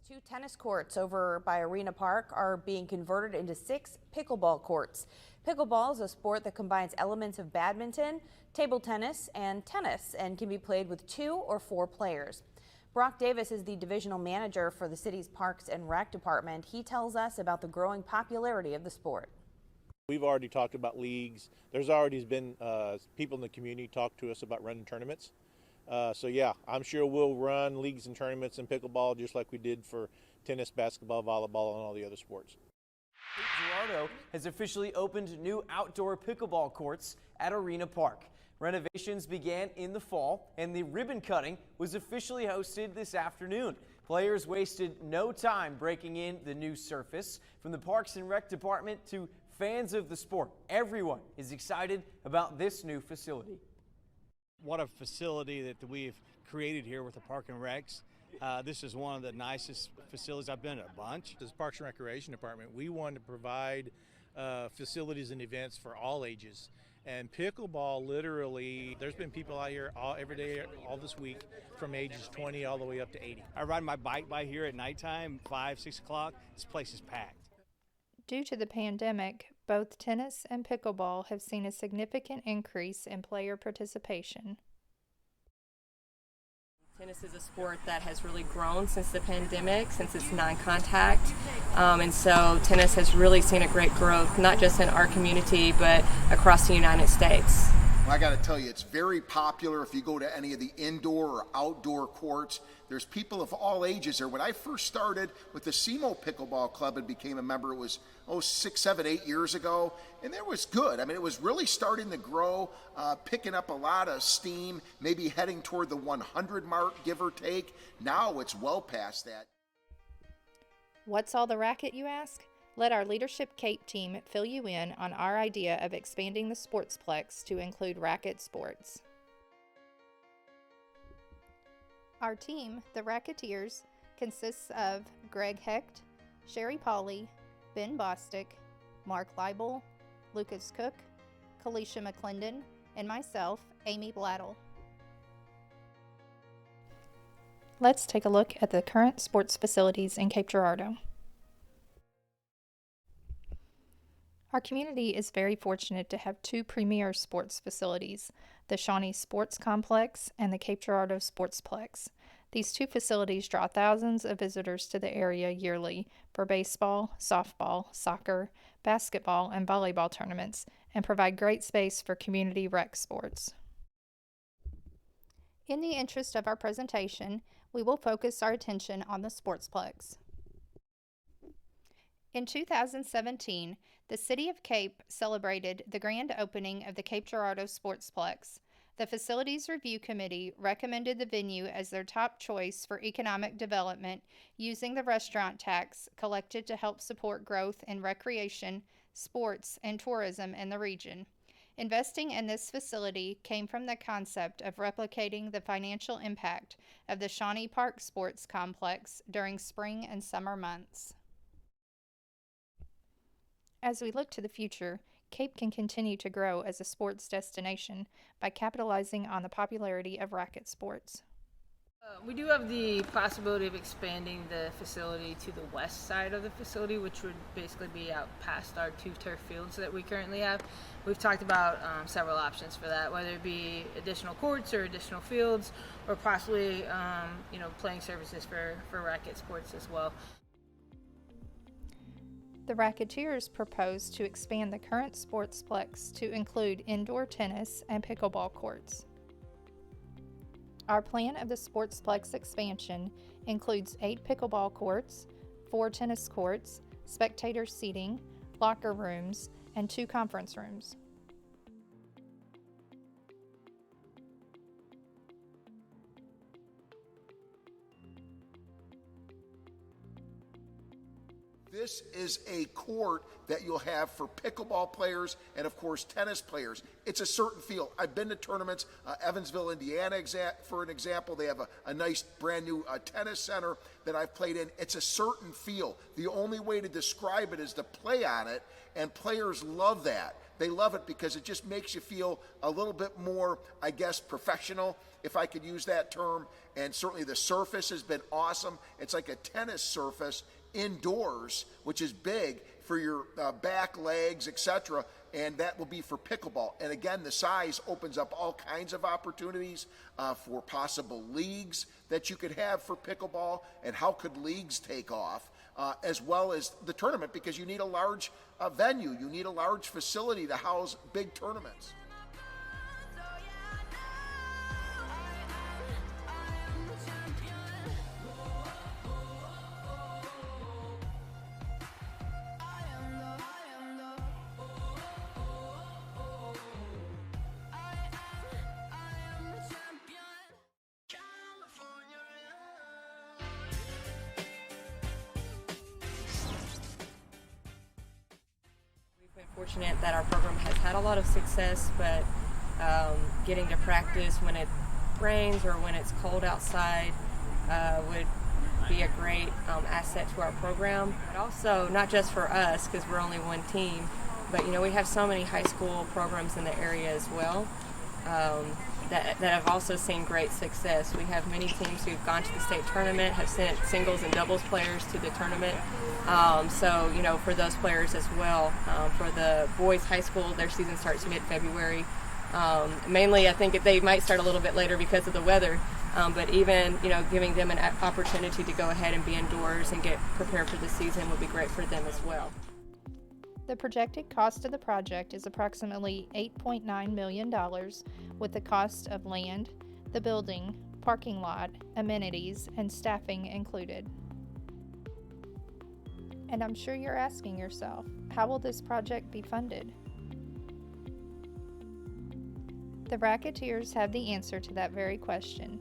Two tennis courts over by Arena Park are being converted into 6 pickleball courts. Pickleball is a sport that combines elements of badminton, table tennis, and can be played with 2 or 4 players. Brock Davis is the divisional manager for the city's Parks and Rec department. He tells us about the growing popularity of the sport. We've already talked about leagues. There's already been people in the community talk to us about running tournaments. So yeah, I'm sure we'll run leagues and tournaments in pickleball just like we did for tennis, basketball, volleyball, and all the other sports. Cape Girardeau has officially opened new outdoor pickleball courts at Arena Park. Renovations began in the fall, and the ribbon cutting was officially hosted this afternoon. Players wasted no time breaking in the new surface. From the Parks and Rec department to fans of the sport, everyone is excited about this new facility. What a facility that we've created here with the Park and Recs. This is one of the nicest facilities. I've been to a bunch. As Parks and Recreation Department, we want to provide facilities and events for all ages. And pickleball, literally, there's been people out here every day, all this week, from ages 20 all the way up to 80. I ride my bike by here at nighttime, 5, 6 o'clock. This place is packed. Due to the pandemic, both tennis and pickleball have seen a significant increase in player participation. Tennis is a sport that has really grown since the pandemic, since it's non-contact, and so tennis has really seen a great growth, not just in our community, but across the United States. Well, I got to tell you, it's very popular. If you go to any of the indoor or outdoor courts, there's people of all ages there. When I first started with the SEMO Pickleball Club and became a member, it was 6, 7, 8 years ago, and it was good. I mean, it was really starting to grow, picking up a lot of steam, maybe heading toward the 100 mark, give or take. Now it's well past that. What's all the racket, you ask? Let our Leadership Cape team fill you in on our idea of expanding the Sportsplex to include racket sports. Our team, the Racketeers, consists of Greg Hecht, Sherry Pauley, Ben Bostic, Mark Leibel, Lucas Cook, Kalisha McClendon, and myself, Amy Blattle. Let's take a look at the current sports facilities in Cape Girardeau. Our community is very fortunate to have 2 premier sports facilities, the Shawnee Sports Complex and the Cape Girardeau Sportsplex. These 2 facilities draw thousands of visitors to the area yearly for baseball, softball, soccer, basketball, and volleyball tournaments, and provide great space for community rec sports. In the interest of our presentation, we will focus our attention on the Sportsplex. In 2017, the City of Cape celebrated the grand opening of the Cape Girardeau Sportsplex. The Facilities Review Committee recommended the venue as their top choice for economic development using the restaurant tax collected to help support growth in recreation, sports, and tourism in the region. Investing in this facility came from the concept of replicating the financial impact of the Shawnee Park Sports Complex during spring and summer months. As we look to the future, Cape can continue to grow as a sports destination by capitalizing on the popularity of racket sports. We do have the possibility of expanding the facility to the west side of the facility, which would basically be out past our 2 turf fields that we currently have. We've talked about several options for that, whether it be additional courts or additional fields, or possibly playing services for racket sports as well. The Racketeers propose to expand the current Sportsplex to include indoor tennis and pickleball courts. Our plan of the Sportsplex expansion includes 8 pickleball courts, 4 tennis courts, spectator seating, locker rooms, and 2 conference rooms. This is a court that you'll have for pickleball players and, of course, tennis players. It's a certain feel. I've been to tournaments, Evansville, Indiana, for an example. They have a nice brand new tennis center that I've played in. It's a certain feel. The only way to describe it is to play on it, and players love that. They love it because it just makes you feel a little bit more, I guess, professional, if I could use that term. And certainly the surface has been awesome. It's like a tennis surface indoors, which is big for your back, legs, etc., and that will be for pickleball. And again, the size opens up all kinds of opportunities for possible leagues that you could have for pickleball, and how could leagues take off, as well as the tournament, because you need a large venue, you need a large facility to house big tournaments. Fortunate that our program has had a lot of success, but getting to practice when it rains or when it's cold outside would be a great asset to our program. But also, not just for us, because we're only one team, but we have so many high school programs in the area as well that have also seen great success. We have many teams who've gone to the state tournament, have sent singles and doubles players to the tournament. So, for those players as well, for the boys high school, their season starts mid-February. Mainly, I think they might start a little bit later because of the weather, but even, giving them an opportunity to go ahead and be indoors and get prepared for the season would be great for them as well. The projected cost of the project is approximately $8.9 million, with the cost of land, the building, parking lot, amenities, and staffing included. And I'm sure you're asking yourself, how will this project be funded? The Racketeers have the answer to that very question.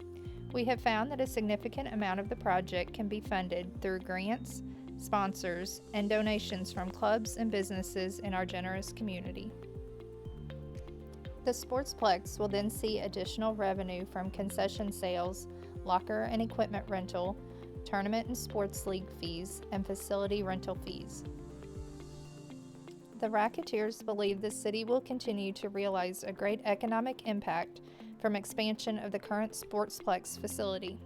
We have found that a significant amount of the project can be funded through grants, sponsors, and donations from clubs and businesses in our generous community. The Sportsplex will then see additional revenue from concession sales, locker and equipment rental, tournament and sports league fees, and facility rental fees. The Racketeers believe the city will continue to realize a great economic impact from expansion of the current Sportsplex facility.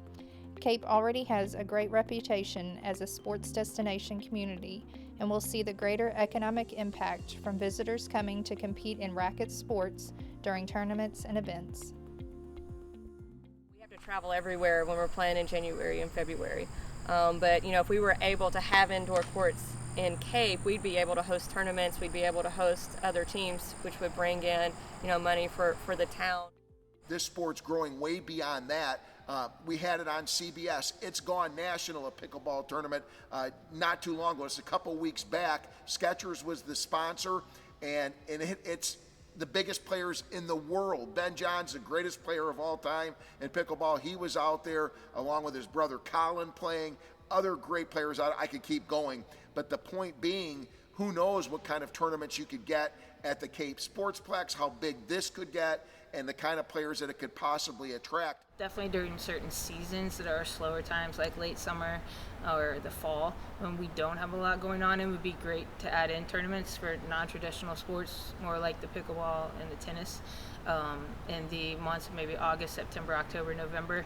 Cape already has a great reputation as a sports destination community and will see the greater economic impact from visitors coming to compete in racket sports during tournaments and events. We have to travel everywhere when we're playing in January and February. But if we were able to have indoor courts in Cape, we'd be able to host tournaments, we'd be able to host other teams, which would bring in, money for the town. This sport's growing way beyond that. We had it on CBS. It's gone national, a pickleball tournament, not too long ago. It's a couple weeks back. Skechers was the sponsor, and it's the biggest players in the world. Ben John's the greatest player of all time in pickleball. He was out there along with his brother Colin playing. Other great players, I could keep going. But the point being, who knows what kind of tournaments you could get at the Cape Sportsplex, how big this could get, and the kind of players that it could possibly attract. Definitely during certain seasons that are slower times, like late summer or the fall, when we don't have a lot going on, it would be great to add in tournaments for non-traditional sports, more like the pickleball and the tennis, in the months of maybe August, September, October, November,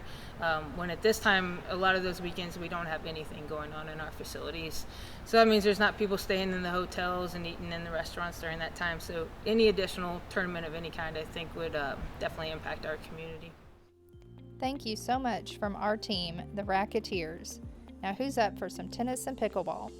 when at this time, a lot of those weekends, we don't have anything going on in our facilities. So that means there's not people staying in the hotels and eating in the restaurants during that time. So any additional tournament of any kind, I think, would definitely impact our community. Thank you so much from our team, the Racketeers. Now who's up for some tennis and pickleball?